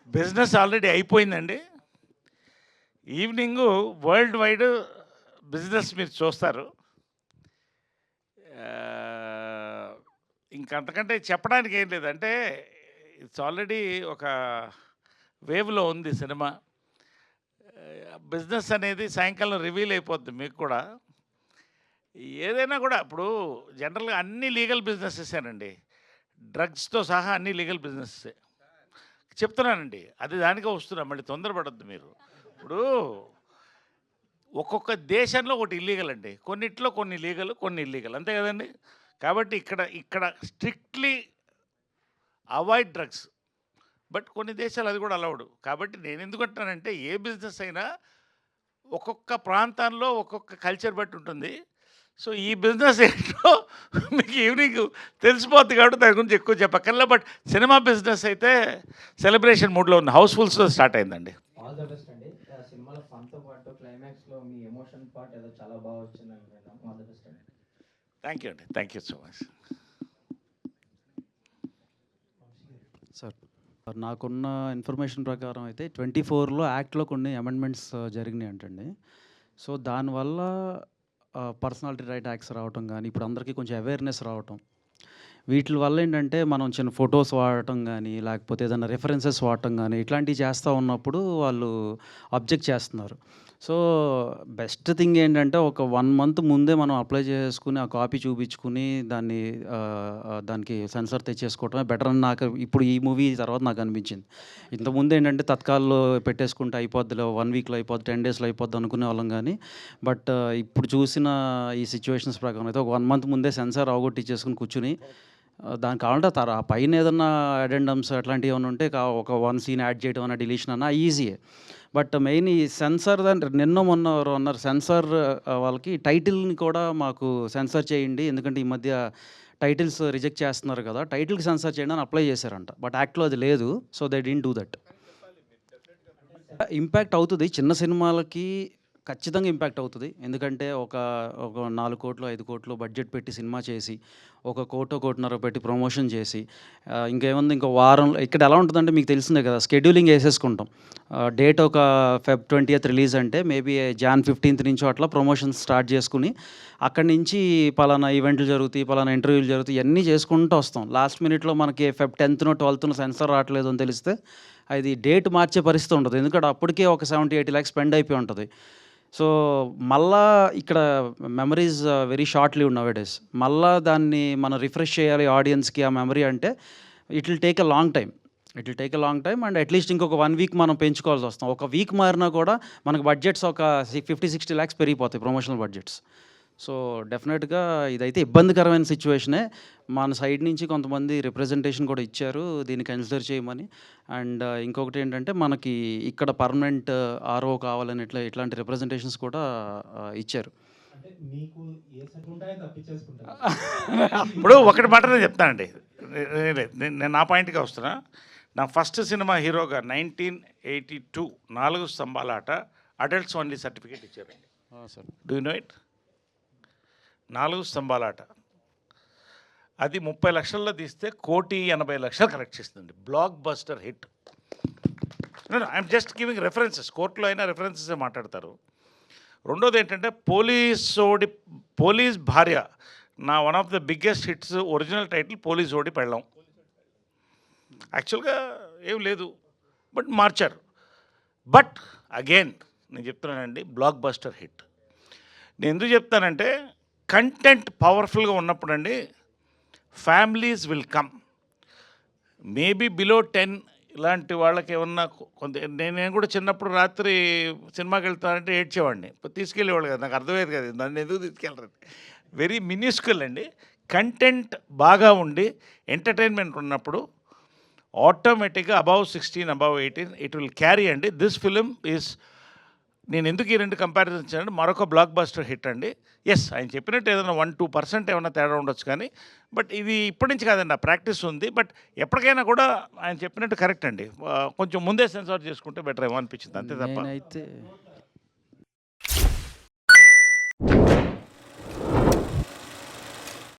Business already అయిపోయిందండి. Evening world wide business మీరు చూస్తారు. ఆహ్, ఇంకంతకంటే చెప్పడానికి ఏం లేదు. అంటే ఇట్స్ ఆల్రెడీ ఒక వేవ్‌లో ఉంది సినిమా. బిజినెస్ అనేది సాయంకాలం రివీల్ అయిపోద్ది మీకు కూడా. ఏదైనా కూడా ఇప్పుడు జనరల్‌గా అన్నీ లీగల్ బిజినెసెసేనండి. డ్రగ్స్‌తో సహా అన్నీ లీగల్ బిజినెసెసే. చెప్తున్నానండి. అది దానికే వస్తున్నా. మళ్ళీ తొందరపడొద్దు మీరు. ఇప్పుడు ఒక్కొక్క దేశంలో ఒకటి ఇల్లీగల్ అండి. కొన్నిట్లో కొన్ని లీగల్, కొన్ని ఇల్లీగల్. అంతే కదండీ! కాబట్టి ఇక్కడ స్ట్రిక్ట్‌లీ అవాయిడ్ డ్రగ్స్. బట్ కొన్ని దేశాలు అది కూడా అలౌడ్. కాబట్టి నేనెందుకంటున్నానంటే ఏ బిజినెస్ అయినా ఒక్కొక్క ప్రాంతాల్లో ఒక్కొక్క కల్చర్ బట్టి ఉంటుంది. సో, ఈ బిజినెస్ ఏంటో మీకు ఈవినింగ్ తెలిసిపోద్ది కాబట్టి దాని గురించి ఎక్కువ చెప్పక్కర్లే. బట్ సినిమా బిజినెస్ అయితే సెలబ్రేషన్ మూడ్‌లో ఉంది. హౌస్‌ఫుల్స్‌తో స్టార్ట్ అయిందండి. ఆల్ ద బెస్ట్ అండి. సినిమాలో ఫన్‌తో పాటు క్లైమాక్స్‌లో మీ ఎమోషన్ పార్ట్ ఏదో చాలా బాగా వచ్చిందని విన్నాం. ఆల్ ద బెస్ట్ అండి. థ్యాంక్ యూ అండి. Thank you so much. Sir, నాకున్న ఇన్ఫర్మేషన్ ప్రకారం అయితే 24లో యాక్ట్‌లో కొన్ని అమెండ్మెంట్స్ జరిగినాయి అంటండి. సో, దానివల్ల పర్సనాలిటీ రైట్ యాక్ట్స్ రావటం గానీ, ఇప్పుడు అందరికీ కొంచెం అవేర్‌నెస్ రావటం. వీటిల వల్ల ఏంటంటే, మనం చిన్న ఫోటోస్ వాడటం గానీ, లేకపోతే ఏదైనా రిఫరెన్సెస్ వాడటం గానీ, ఇట్లాంటివి చేస్తా ఉన్నప్పుడు వాళ్ళు అబ్జెక్ట్ చేస్తున్నారు. సో, బెస్ట్ థింగ్ ఏంటంటే, ఒక 1 మంత్ ముందే మనం అప్లై చేసుకొని, ఆ కాపీ చూపించుకొని, దానికి సెన్సార్ తెచ్చేసుకోవటమే బెటర్ అని నాకు ఇప్పుడు ఈ మూవీ తర్వాత నాకు అనిపించింది. ఇంతకుముందు ఏంటంటే, తత్కాల్‌లో పెట్టేసుకుంటే అయిపోద్దిలే, 1 వీక్‌లో అయిపోద్ది, 10 డేస్‌లో అయిపోద్ది అనుకునేవాళ్ళం గానీ, బట్ ఇప్పుడు చూసిన ఈ సిట్యుయేషన్స్ ప్రకారం అయితే ఒక 1 మంత్ ముందే సెన్సార్ అవగొట్టిచ్చేసుకొని కూర్చొని దానికి కావాలంటే ఆ పైన ఏదన్నా అడెండమ్స్ అట్లాంటివి ఏమైనా ఉంటే ఒక 1 సీన్ యాడ్ చేయడం అన్నా, డిలీషన్ అన్నా ఈజీయే. బట్ మెయిన్ ఈ సెన్సార్ నిన్నో మొన్న ఎవరో అన్నారు సెన్సార్ వాళ్ళకి టైటిల్‌ని కూడా మాకు సెన్సార్ చేయండి. ఎందుకంటే ఈ మధ్య టైటిల్స్ రిజెక్ట్ చేస్తున్నారు కదా! టైటిల్‌కి సెన్సార్ చేయండి అని అప్లై చేశారంట. బట్ యాక్ట్‌లో అది లేదు. So, they didn't do that. Impact అవుతది. చిన్న సినిమాలకి ఖచ్చితంగా ఇంపాక్ట్ అవుతది. ఎందుకంటే ఒక 4,00,00,000, 5,00,00,000 బడ్జెట్ పెట్టి సినిమా చేసి, ఒక 1,00,00,000, 1,50,00,000 పెట్టి ప్రమోషన్ చేసి, ఇంకేముంది ఇంకో వారంలో ఇక్కడ ఎలా ఉంటదంటే మీకు తెలిసిందే కదా! స్కెడ్యూలింగ్ ఏసేసుకుంటాం. డేట్ ఒక ఫెబ్ 20థ్ రిలీజ్ అంటే మేబీ జాన్ 15థ్ నుంచో అట్లా ప్రమోషన్స్ స్టార్ట్ చేసుకొని, అక్కడి నుంచి పలానా ఈవెంట్లు జరుగుతాయి, పలానా ఇంటర్వ్యూలు జరుగుతాయి, ఇయన్నీ చేసుకుంటూ వస్తాం. లాస్ట్ మినిట్‌లో మనకి ఫెబ్ 10థ్‌నో, 12థ్‌నో సెన్సార్ రావట్లేదు అని తెలిస్తే, అది డేట్ మార్చే పరిస్థితి ఉండదు. ఎందుకంటే అప్పటికే ఒక 70, 80 లాక్స్ స్పెండ్ అయిపోయి ఉంటది. సో, మళ్ళా ఇక్కడ మెమరీస్ వెరీ షార్ట్ లివ్డ్ నౌ-ఎ-డేస్. మళ్ళా దాన్ని మనం రిఫ్రెష్ చేయాలి ఆడియన్స్‌కి ఆ మెమరీ అంటే, it will take a long time. It will take a long time and at least ఇంకొక 1 వీక్ మనం పెంచుకోవాల్సొస్తాం. ఒక వీక్ మారినా కూడా మనకు బడ్జెట్స్ ఒక 50, 60 లాక్స్ పెరిగిపోతాయి ప్రమోషనల్ బడ్జెట్స్. సో, డెఫినెట్‌గా ఇదైతే ఇబ్బందికరమైన సిట్యుయేషనే. మన సైడ్ నుంచి కొంతమంది రిప్రజెంటేషన్ కూడా ఇచ్చారు. దీన్ని కన్సిడర్ చేయమని. అండ్ ఇంకొకటేంటంటే మనకి ఇక్కడ పర్మనెంట్ ఆర్‌ఓ కావాలని ఇట్లాంటి రిప్రజెంటేషన్స్ కూడా ఇచ్చారు. అంటే మీకు ఏ సెట్ ఉంటాయో తప్పించేసుకుంటారు. ఇప్పుడు ఒకటి మాట నేను చెప్తానండి. నేను నా పాయింట్‌కే వస్తున్నా. నా ఫస్ట్ సినిమా హీరోగా 1982 4 స్తంభాల ఆట అడల్ట్స్ ఓన్లీ సర్టిఫికేట్ ఇచ్చారండి. Sir. Do you know it? 4 స్తంభాల ఆట. అది 30 లక్షల్లో తీస్తే 1,80,00,000 కలెక్ట్ చేసిందండి. Blockbuster hit. I'm just giving references. కోర్ట్‌లో అయినా రెఫరెన్సెసే మాట్లాడతారు. రెండోది ఏంటంటే పోలీస్ భార్య. నా one of the biggest hits original title పోలీసోడి పెళ్ళాం. యాక్చువల్‌గా ఏం లేదు. బట్ మార్చారు. బట్ అగైన్ నేను చెప్తున్నానండి బ్లాక్ బస్టర్ హిట్. నేను ఎందుకు చెప్తానంటే కంటెంట్ పవర్ఫుల్గా ఉన్నప్పుడండి families will come. Maybe below 10 ఇలాంటి వాళ్ళకి ఏమన్నా కొంత నేను కూడా చిన్నప్పుడు రాత్రి సినిమాకి వెళ్తానంటే ఏడ్చేవాడిని. తీసుకెళ్ళేవాళ్ళు కదా, నాకు అర్థమయ్యేది కదా నన్ను ఎందుకు తీసుకెళ్ళరండి. వెరీ మినిస్కుల్ అండి. కంటెంట్ బాగా ఉండి ఎంటర్టైన్మెంట్ ఉన్నప్పుడు ఆటోమేటిక్గా above 16, above 18 it will carry అండి. దిస్ ఫిలిం ఈజ్ నేను ఎందుకు ఈ 2 కంపారిజన్ ఇచ్చానంటే మరొక బ్లాక్ బస్టర్ హిట్ అండి. ఎస్, ఆయన చెప్పినట్టు ఏదైనా 1-2% ఏమైనా తేడా ఉండొచ్చు కానీ, బట్ ఇది ఇప్పటి నుంచి కాదండి, ఆ ప్రాక్టీస్ ఉంది. బట్ ఎప్పటికైనా కూడా ఆయన చెప్పినట్టు కరెక్ట్ అండి. కొంచెం ముందే సెన్సార్ చేసుకుంటే బెటర్ ఏమో అనిపించింది, అంతే తప్ప. నేనైతే